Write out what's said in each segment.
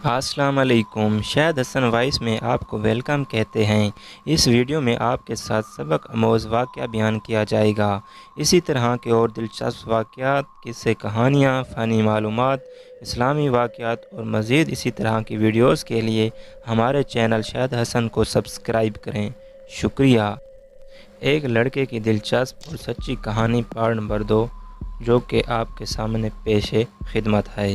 السلام علیکم، شاہد حسن وائس میں آپ کو ویلکم کہتے ہیں۔ اس ویڈیو میں آپ کے ساتھ سبق آموز واقعہ بیان کیا جائے گا۔ اسی طرح کے اور دلچسپ واقعات، قصے، کہانیاں، فنی معلومات، اسلامی واقعات اور مزید اسی طرح کی ویڈیوز کے لیے ہمارے چینل شاہد حسن کو سبسکرائب کریں۔ شکریہ۔ ایک لڑکے کی دلچسپ اور سچی کہانی پارٹ نمبر 2 جو کہ آپ کے سامنے پیش خدمت ہے۔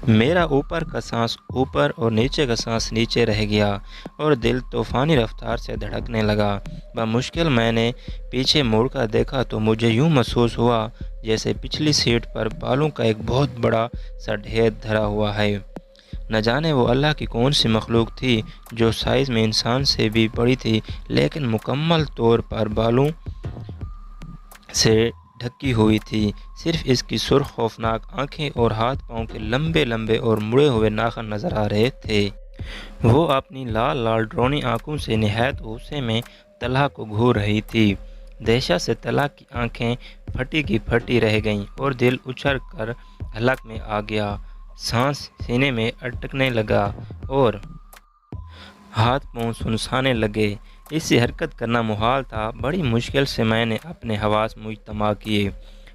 میرا اوپر کا سانس اوپر اور نیچے کا سانس نیچے رہ گیا اور دل طوفانی رفتار سے دھڑکنے لگا۔ بمشکل میں نے پیچھے مڑ کر دیکھا تو مجھے یوں محسوس ہوا جیسے پچھلی سیٹ پر بالوں کا ایک بہت بڑا سا ڈھیر دھرا ہوا ہے۔ نہ جانے وہ اللہ کی کون سی مخلوق تھی جو سائز میں انسان سے بھی بڑی تھی، لیکن مکمل طور پر بالوں سے ڈھکی ہوئی تھی۔ صرف اس کی سرخ خوفناک آنکھیں اور ہاتھ پاؤں کے لمبے لمبے اور مڑے ہوئے ناخن نظر آ رہے تھے۔ وہ اپنی لال لال ڈرونی آنکھوں سے نہایت غصے میں طلحہ کو گھور رہی تھی۔ دہشت سے طلحہ کی آنکھیں پھٹی کی پھٹی رہ گئیں اور دل اچھل کر حلق میں آ گیا۔ سانس سینے میں اٹکنے لگا اور ہاتھ پاؤں سنسانے لگے۔ اس سے حرکت کرنا محال تھا۔ بڑی مشکل سے میں نے اپنے حواس مجتمع کیے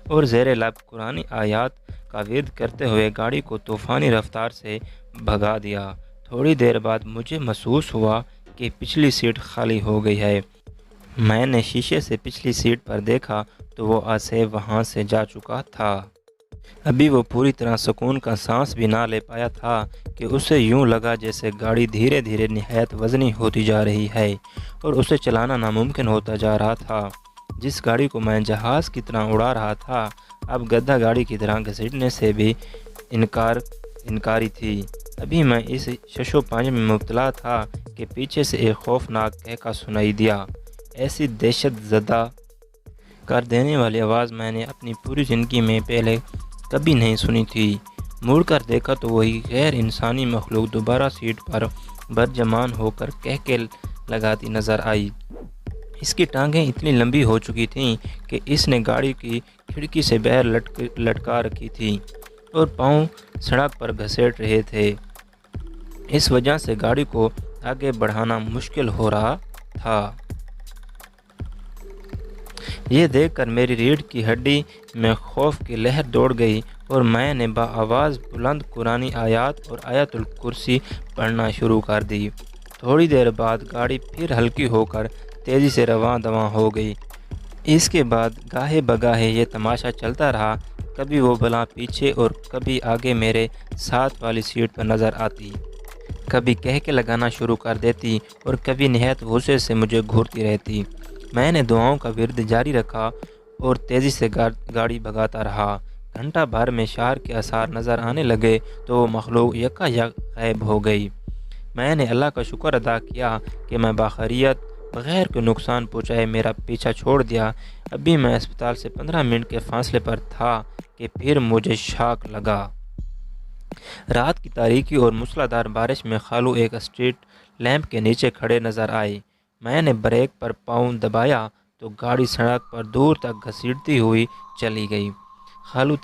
اور زیر لب قرآنی آیات کا ورد کرتے ہوئے گاڑی کو طوفانی رفتار سے بھگا دیا۔ تھوڑی دیر بعد مجھے محسوس ہوا کہ پچھلی سیٹ خالی ہو گئی ہے۔ میں نے شیشے سے پچھلی سیٹ پر دیکھا تو وہ آصف وہاں سے جا چکا تھا۔ ابھی وہ پوری طرح سکون کا سانس بھی نہ لے پایا تھا کہ اسے یوں لگا جیسے گاڑی دھیرے دھیرے نہایت وزنی ہوتی جا رہی ہے اور اسے چلانا ناممکن ہوتا جا رہا تھا۔ جس گاڑی کو میں جہاز کی طرح اڑا رہا تھا اب گدھا گاڑی کی طرح گھسیٹنے سے بھی انکاری تھی۔ ابھی میں اس شش و پنج میں مبتلا تھا کہ پیچھے سے ایک خوفناک قہقہ سنائی دیا۔ ایسی دہشت زدہ کر دینے والی آواز میں نے اپنی پوری زندگی میں پہلے کبھی نہیں سنی تھی۔ مڑ کر دیکھا تو وہی غیر انسانی مخلوق دوبارہ سیٹ پر برجمان ہو کر قہقہے لگاتی نظر آئی۔ اس کی ٹانگیں اتنی لمبی ہو چکی تھیں کہ اس نے گاڑی کی کھڑکی سے باہر لٹکا رکھی تھی اور پاؤں سڑک پر گھسیٹ رہے تھے۔ اس وجہ سے گاڑی کو آگے بڑھانا مشکل ہو رہا تھا۔ یہ دیکھ کر میری ریڑھ کی ہڈی میں خوف کی لہر دوڑ گئی اور میں نے بآواز بلند قرآنی آیات اور آیت الکرسی پڑھنا شروع کر دی۔ تھوڑی دیر بعد گاڑی پھر ہلکی ہو کر تیزی سے رواں دواں ہو گئی۔ اس کے بعد گاہے بگاہے یہ تماشا چلتا رہا، کبھی وہ بلا پیچھے اور کبھی آگے میرے ساتھ والی سیٹ پر نظر آتی، کبھی قہقہے لگانا شروع کر دیتی اور کبھی نہایت غصے سے مجھے گھورتی رہتی۔ میں نے دعاؤں کا ورد جاری رکھا اور تیزی سے گاڑی بھگاتا رہا۔ گھنٹہ بھر میں شہر کے آثار نظر آنے لگے تو وہ مخلوق یکا یک غائب ہو گئی۔ میں نے اللہ کا شکر ادا کیا کہ میں بخیریت بغیر کوئی نقصان پہنچائے میرا پیچھا چھوڑ دیا۔ ابھی میں اسپتال سے 15 منٹ کے فاصلے پر تھا کہ پھر مجھے شاک لگا۔ رات کی تاریکی اور موسلادھار بارش میں خالو ایک اسٹریٹ لیمپ کے نیچے کھڑے نظر آئے۔ میں نے بریک پر پاؤں دبایا تو گاڑی سڑک پر دور تک گھسیٹتی ہوئی چلی گئی۔ خالو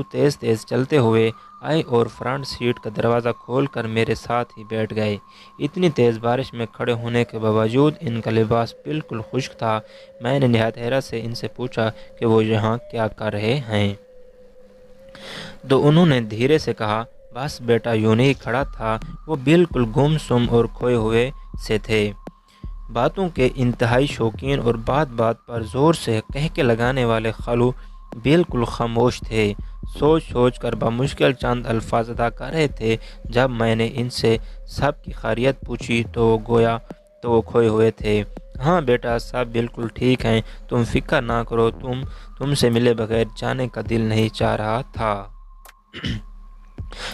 تیز تیز چلتے ہوئے آئے اور فرنٹ سیٹ کا دروازہ کھول کر میرے ساتھ ہی بیٹھ گئے۔ اتنی تیز بارش میں کھڑے ہونے کے باوجود ان کا لباس بالکل خشک تھا۔ میں نے نہایت حیرت سے ان سے پوچھا کہ وہ یہاں کیا کر رہے ہیں، تو انہوں نے دھیرے سے کہا، بس بیٹا یوں ہی کھڑا تھا۔ وہ بالکل گم سم اور کھوئے ہوئے سے تھے۔ باتوں کے انتہائی شوقین اور بات بات پر زور سے قہقہے لگانے والے خالو بالکل خاموش تھے۔ سوچ سوچ کر بمشکل چند الفاظ ادا کر رہے تھے۔ جب میں نے ان سے سب کی خیریت پوچھی تو وہ کھوئے ہوئے تھے۔ ہاں بیٹا، سب بالکل ٹھیک ہیں، تم فکر نہ کرو، تم سے ملے بغیر جانے کا دل نہیں چاہ رہا تھا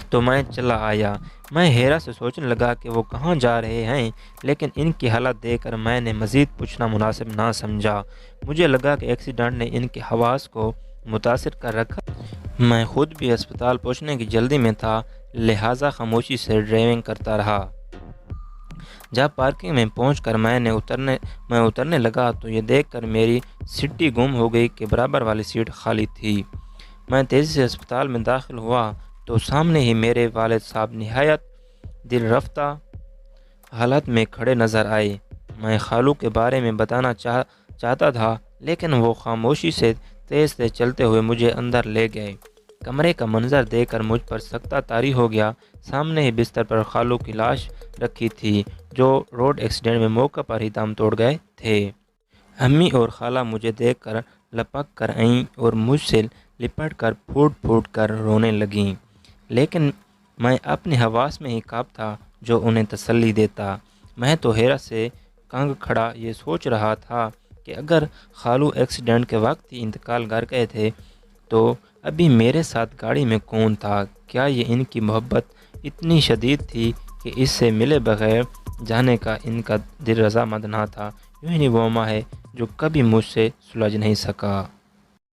تو میں چلا آیا۔ میں حیرت سے سوچنے لگا کہ وہ کہاں جا رہے ہیں، لیکن ان کی حالت دیکھ کر میں نے مزید پوچھنا مناسب نہ سمجھا۔ مجھے لگا کہ ایکسیڈنٹ نے ان کے حواس کو متاثر کر رکھا۔ میں خود بھی اسپتال پہنچنے کی جلدی میں تھا، لہٰذا خاموشی سے ڈرائیونگ کرتا رہا۔ جب پارکنگ میں پہنچ کر میں اترنے لگا تو یہ دیکھ کر میری سٹی گم ہو گئی کہ برابر والی سیٹ خالی تھی۔ میں تیزی سے اسپتال میں داخل ہوا تو سامنے ہی میرے والد صاحب نہایت دل رفتہ حالت میں کھڑے نظر آئے۔ میں خالو کے بارے میں بتانا چاہتا تھا، لیکن وہ خاموشی سے تیز سے چلتے ہوئے مجھے اندر لے گئے۔ کمرے کا منظر دیکھ کر مجھ پر سکتہ طاری ہو گیا۔ سامنے ہی بستر پر خالو کی لاش رکھی تھی، جو روڈ ایکسیڈنٹ میں موقع پر ہی دم توڑ گئے تھے۔ امی اور خالہ مجھے دیکھ کر لپک کر آئیں اور مجھ سے لپٹ کر پھوٹ پھوٹ کر رونے لگیں، لیکن میں اپنے حواس میں ہی کاپ تھا جو انہیں تسلی دیتا۔ میں تو حیرت سے کانگ کھڑا یہ سوچ رہا تھا کہ اگر خالو ایکسیڈنٹ کے وقت ہی انتقال کر گئے تھے تو ابھی میرے ساتھ گاڑی میں کون تھا؟ کیا یہ ان کی محبت اتنی شدید تھی کہ اس سے ملے بغیر جانے کا ان کا دل رضامند نہ تھا؟ یوں ہی وہ ماں ہے جو کبھی مجھ سے سلجھ نہیں سکا۔